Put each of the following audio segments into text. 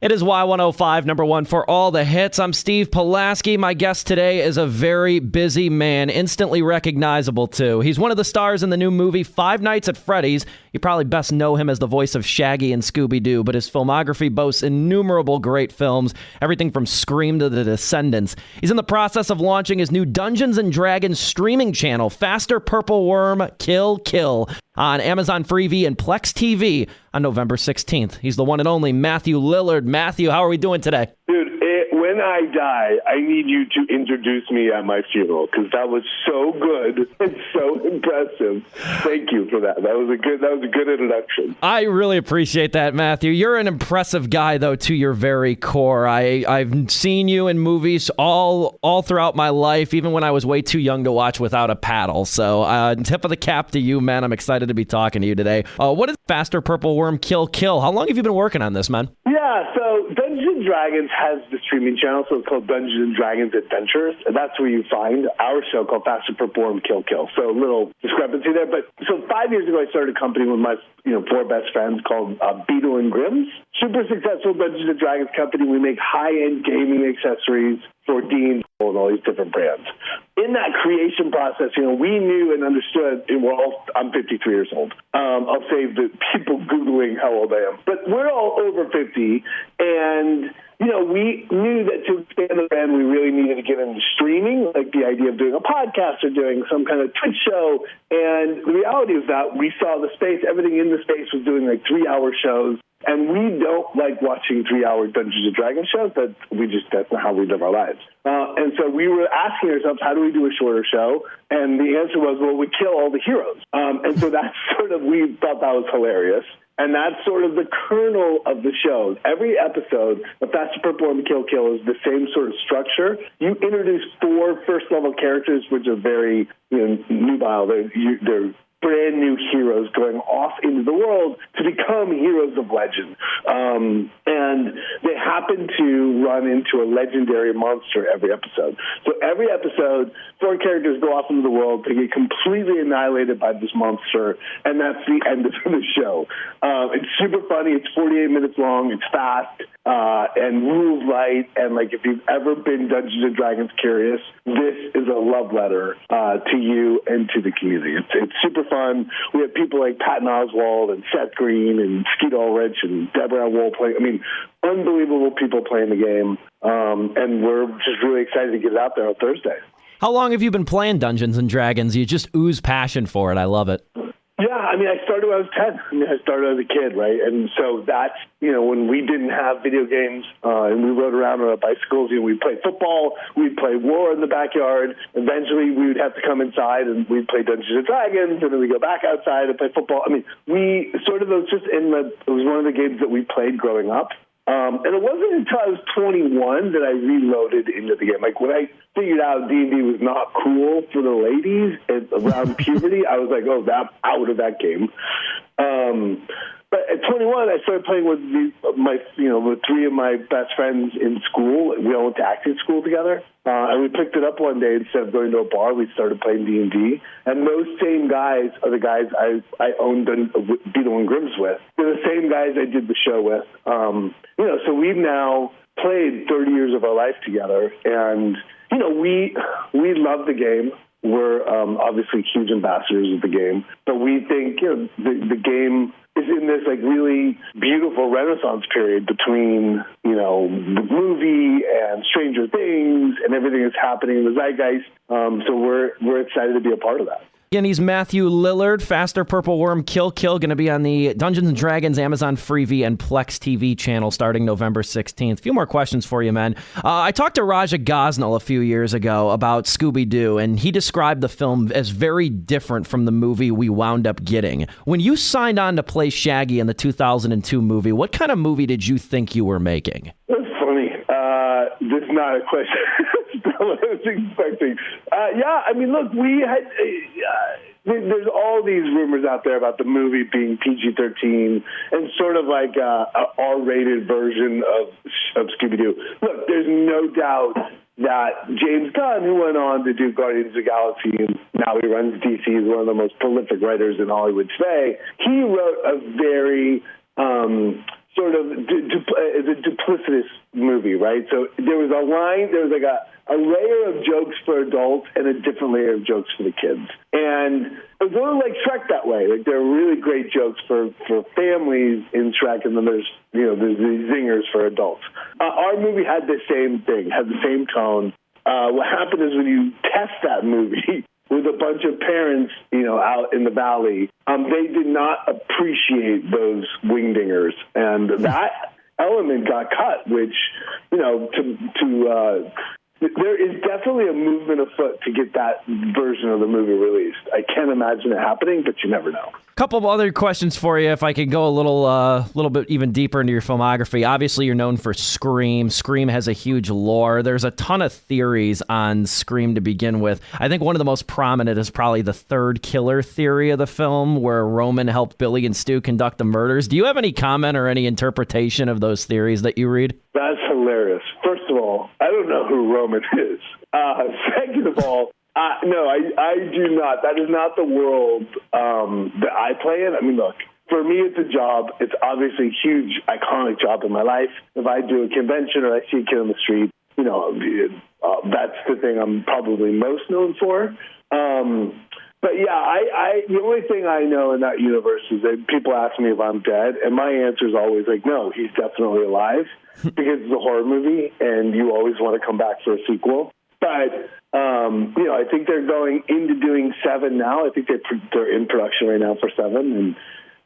It is Y105, number one for all the hits. I'm Steve Pulaski. My guest today is a very busy man, instantly recognizable too. He's one of the stars in the new movie Five Nights at Freddy's. You probably best know him as the voice of Shaggy and Scooby-Doo, but his filmography boasts innumerable great films, everything from Scream to The Descendants. He's in the process of launching his new Dungeons & Dragons streaming channel, Faster Purple Worm Kill Kill, on Amazon Freevee and Plex TV on November 16th. He's the one and only Matthew Lillard. Matthew, how are we doing today? Dude, when I die, I need you to introduce me at my funeral because that was so good and so impressive. Thank you for that. That was a good introduction. I really appreciate that, Matthew. You're an impressive guy, though, to your very core. I've seen you in movies all throughout my life, even when I was way too young to watch Without a Paddle. So tip of the cap to you, man. I'm excited to be talking to you today. What is Faster Purple Worm Kill Kill? How long have you been working on this, man? Yeah, so Dungeons & Dragons has the streaming channel, so it's called Dungeons & Dragons Adventures, and that's where you find our show called Faster Purple Worm Kill Kill. So a little discrepancy there. But so 5 years ago, I started a company with my four best friends called Beetle and Grimm's. Super successful Dungeons & Dragons company. We make high-end gaming accessories for D&D and all these different brands. In that creation process, we knew and understood, and I'm 53 years old. I'll save the people Googling how old I am. But we're all over 50, and we knew that to expand the brand, we really needed to get into streaming, like the idea of doing a podcast or doing some kind of Twitch show. And the reality is that we saw the space, everything in the space was doing like 3-hour shows. And we don't like watching 3-hour Dungeons & Dragons shows. That's not how we live our lives. And so we were asking ourselves, how do we do a shorter show? And the answer was, well, we kill all the heroes. And so that's we thought that was hilarious. And that's sort of the kernel of the show. Every episode of Faster Purple Worm Kill Kill is the same sort of structure. You introduce 4 first-level characters, which are very nubile. They're brand new heroes going off into the world to become heroes of legend. And they happen to run into a legendary monster every episode. So every episode, 4 characters go off into the world to get completely annihilated by this monster, and that's the end of the show. It's super funny. It's 48 minutes long. It's fast and rules light. And if you've ever been Dungeons & Dragons curious, this is a love letter to you and to the community. It's super fun. We have people like Patton Oswalt and Seth Green and Skeet Ulrich and Deborah Wool playing. Unbelievable people playing the game. And we're just really excited to get it out there on Thursday. How long have you been playing Dungeons & Dragons? You just ooze passion for it. I love it. Yeah, I started when I was 10. I started as a kid, right? And so that's, when we didn't have video games and we rode around on our bicycles, we'd play football, we'd play war in the backyard. Eventually, we would have to come inside and we'd play Dungeons & Dragons, and then we'd go back outside and play football. it was one of the games that we played growing up. And it wasn't until I was 21 that I reloaded into the game. When I figured out D&D was not cool for the ladies around puberty, I was like, I'm out of that game. But at 21, I started playing with with 3 of my best friends in school. We all went to acting school together. And we picked it up one day. Instead of going to a bar, we started playing D&D. And those same guys are the guys I owned Beetle and Grimm's with. They're the same guys I did the show with. So we've now played 30 years of our life together. And, we love the game. We're obviously huge ambassadors of the game. But we think, the game is in this really beautiful renaissance period between, the movie and Stranger Things and everything that's happening in the zeitgeist. So we're excited to be a part of that. Again, he's Matthew Lillard, Faster Purple Worm Kill Kill, going to be on the Dungeons & Dragons Amazon Freevee and Plex TV channel starting November 16th. A few more questions for you, man. I talked to Raja Gosnell a few years ago about Scooby-Doo, and he described the film as very different from the movie we wound up getting. When you signed on to play Shaggy in the 2002 movie, what kind of movie did you think you were making? That's funny. This is not a question. Not what I was expecting. Look, we had... there's all these rumors out there about the movie being PG-13 and sort of like a R-rated version of Scooby-Doo. Look, there's no doubt that James Gunn, who went on to do Guardians of the Galaxy, and now he runs DC, is one of the most prolific writers in Hollywood today, he wrote a very sort of it's a duplicitous movie, right? So there was a line, there was like a layer of jokes for adults and a different layer of jokes for the kids. And it was a little like Shrek that way. Like there are really great jokes for families in Shrek, and then there's these zingers for adults. Our movie had the same thing, had the same tone. What happened is when you test that movie with a bunch of parents, out in the valley, they did not appreciate those wingdingers, and that element got cut. Which, there is definitely a movement afoot to get that version of the movie released. I can't imagine it happening, but you never know. Couple of other questions for you, if I could go a little bit even deeper into your filmography. Obviously, you're known for Scream. Scream has a huge lore. There's a ton of theories on Scream to begin with. I think one of the most prominent is probably the third killer theory of the film, where Roman helped Billy and Stu conduct the murders. Do you have any comment or any interpretation of those theories that you read? That's hilarious. First of all, I don't know who Roman is. Second of all, no, I do not. That is not the world that I play in. I mean, look, for me, it's a job. It's obviously a huge, iconic job in my life. If I do a convention or I see a kid on the street, that's the thing I'm probably most known for. But yeah, the only thing I know in that universe is that people ask me if I'm dead, and my answer is always like, no, he's definitely alive, because it's a horror movie, and you always want to come back for a sequel. But I think they're going into doing 7 now. I think they're in production right now for 7. And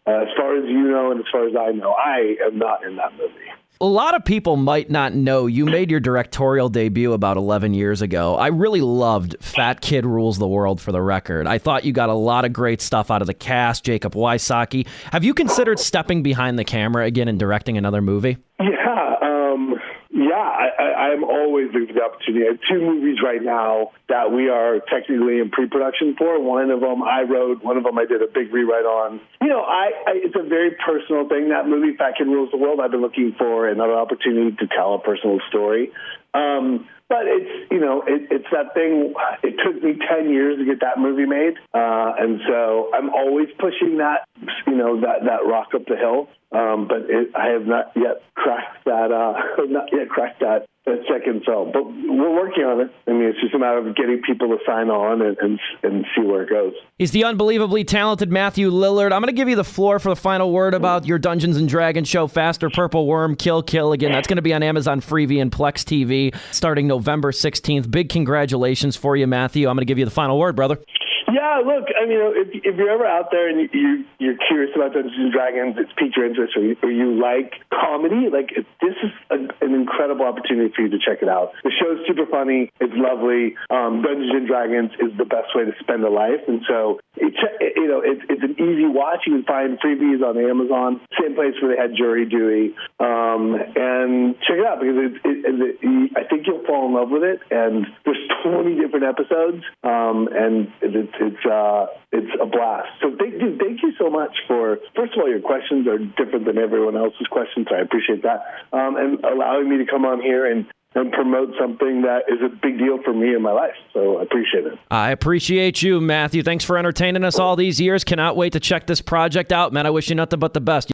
as far as you know, and as far as I know, I am not in that movie. A lot of people might not know you made your directorial debut about 11 years ago. I really loved Fat Kid Rules the World, for the record. I thought you got a lot of great stuff out of the cast, Jacob Wysocki. Have you considered stepping behind the camera again and directing another movie? I'm always looking for the opportunity. I have 2 movies right now that we are technically in pre-production for. One of them I wrote, one of them I did a big rewrite on. It's a very personal thing, that movie, Fat Kid Rules the World. I've been looking for another opportunity to tell a personal story. But it's that thing. It took me 10 years to get that movie made, and so I'm always pushing that rock up the hill. But I have not yet cracked that second film. But we're working on it. I mean, it's just a matter of getting people to sign on and see where it goes. He's the unbelievably talented Matthew Lillard. I'm going to give you the floor for the final word about your Dungeons & Dragons show, Faster Purple Worm, Kill. Again, that's going to be on Amazon Freevee and Plex TV starting November 16th. Big congratulations for you, Matthew. I'm going to give you the final word, brother. Yeah, look, I mean, if you're ever out there and you're curious about Dungeons and Dragons, it's piqued your interest, or you like comedy, this is an incredible opportunity for you to check it out. The show's super funny. It's lovely. Dungeons and Dragons is the best way to spend a life, and so it's an easy watch. You can find freebies on Amazon, same place where they had Jury Dewey, and check it out, because I think you'll fall in love with it. And there's 20 different episodes, and it's a blast. So thank you so much for, first of all, your questions are different than everyone else's questions, so I appreciate that, and allowing me to come on here and promote something that is a big deal for me in my life. So I appreciate it. I appreciate you, Matthew. Thanks for entertaining us all these years. Cannot wait to check this project out, man. I wish you nothing but the best.